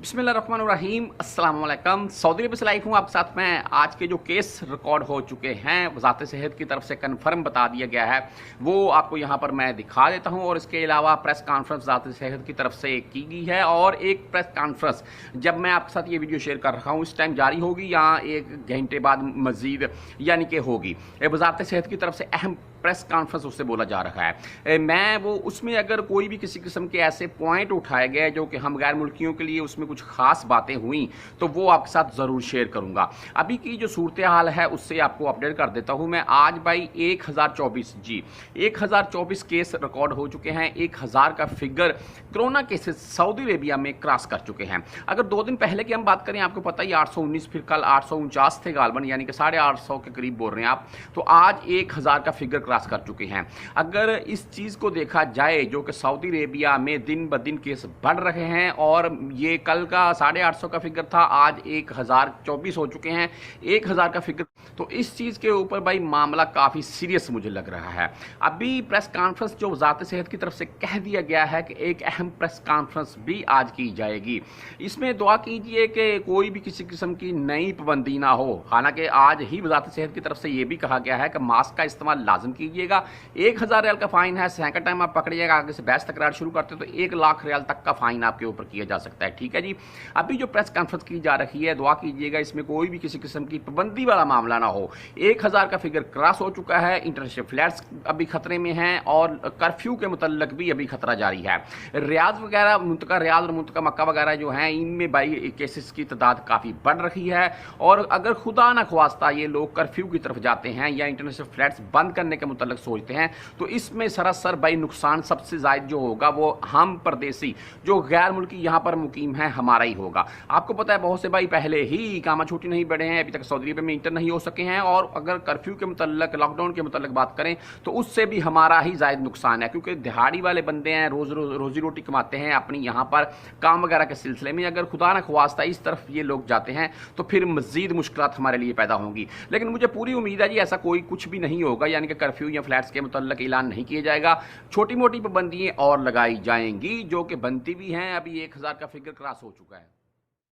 बिस्मिल्लाहिर्रहमानिर्रहीम अस्सलाम वालेकुम। सऊदी अरब से लाइव हूँ आपके साथ। मैं आज के जो केस रिकॉर्ड हो चुके हैं वजारत सेहत की तरफ से कन्फर्म बता दिया गया है, वो आपको यहाँ पर मैं दिखा देता हूँ। और इसके अलावा प्रेस कॉन्फ्रेंस वजारत सेहत की तरफ से की गई है, और एक प्रेस कॉन्फ्रेंस जब मैं आपके साथ ये वीडियो शेयर कर रहा हूँ इस टाइम जारी होगी या एक घंटे बाद मजीद यानी कि होगी। वजारत सेहत की तरफ से अहम प्रेस कॉन्फ्रेंस उससे बोला जा रहा है। मैं वो उसमें अगर कोई भी किसी किस्म के ऐसे पॉइंट उठाए गए जो कि हम गैर मुल्कियों के लिए उसमें कुछ खास बातें हुई तो वो आपके साथ ज़रूर शेयर करूंगा। अभी की जो सूरत हाल है उससे आपको अपडेट कर देता हूं मैं। आज भाई 1024 केस रिकॉर्ड हो चुके हैं। 1000 का figure corona cases Saudi Arabia में क्रॉस कर चुके हैं। अगर 2 दिन पहले की हम बात करें, आपको पता ही 819, फिर कल 849 थे गालबन, यानी कि 850 के करीब बोल रहे हैं आप। तो आज 1000 का फिगर क्रॉस कर चुके हैं। अगर इस चीज़ को देखा जाए जो कि सऊदी अरेबिया में दिन ब दिन केस बढ़ रहे हैं, और ये कल का 850 का फिगर था, आज 1024 हो चुके हैं, 1000 का फिगर। तो इस चीज़ के ऊपर भाई मामला काफ़ी सीरियस मुझे लग रहा है। अभी प्रेस कॉन्फ्रेंस जो वजारत सेहत की तरफ से कह दिया गया है कि एक अहम प्रेस कॉन्फ्रेंस भी आज की जाएगी। इसमें दुआ कीजिए कि कोई भी किसी किस्म की नई पाबंदी ना हो। हालांकि आज ही वजारत सेहत की तरफ से ये भी कहा गया है कि मास्क का इस्तेमाल लाजम कीजिएगा। 1000 रियाल का फाइन है। सेकंड टाइम आप पकड़िएगा, आगे से बहस तकरार शुरू करते तो 1 लाख रियाल तक का फाइन आपके ऊपर किया जा सकता है। ठीक है जी। अभी जो प्रेस कॉन्फ्रेंस की जा रही है, दुआ कीजिएगा इसमें कोई भी किसी किस्म की पाबंदी वाला मामला ना हो। 1000 का फिगर क्रॉस हो चुका है। इंटरनेशनल फ्लाइट्स अभी खतरे में हैं, और कर्फ्यू के मुतल्लिक भी अभी खतरा जारी है। रियाद वगैरह, मुंतका रियाद और मुंतका मक्का वगैरह जो हैं, इनमें भाई केसेस की तादाद काफ़ी बढ़ रही है। और अगर खुदा न ख्वास्ता ये लोग कर्फ्यू की तरफ जाते हैं या इंटरनेशनल फ्लाइट्स बंद करने के मुतल्लिक सोचते हैं, तो इसमें सरासर भाई नुकसान सबसे ज़्यादा जो होगा वो हम परदेसी जो गैर मुल्की यहाँ पर मुकीम है हमारा ही होगा। आपको पता है बहुत से भाई पहले ही इकामा छुट्टी नहीं बढ़े हैं, अभी तक सऊदी अरब में इंटर नहीं हो सके हैं। और अगर कर्फ्यू के मुतल्लिक, लॉकडाउन के मुतल्लिक बात करें तो उससे भी हमारा ही ज़ायद नुकसान है, क्योंकि दिहाड़ी वाले बंदे हैं, रोजी रोटी कमाते हैं अपनी यहाँ पर काम वगैरह के सिलसिले में। अगर खुदा न ख्वास्ता इस तरफ ये लोग जाते हैं तो फिर मज़ीद मुश्किलात हमारे लिए पैदा होंगी। लेकिन मुझे पूरी उम्मीद है जी ऐसा कोई कुछ भी नहीं होगा, यानी कि कर्फ्यू या फ्लैट्स के मुतल्लिक ऐलान नहीं किया जाएगा। छोटी मोटी पाबंदियाँ और लगाई जाएंगी जो कि बनती भी हैं। अभी 1000 का फिगर क्रॉस हो चुका है।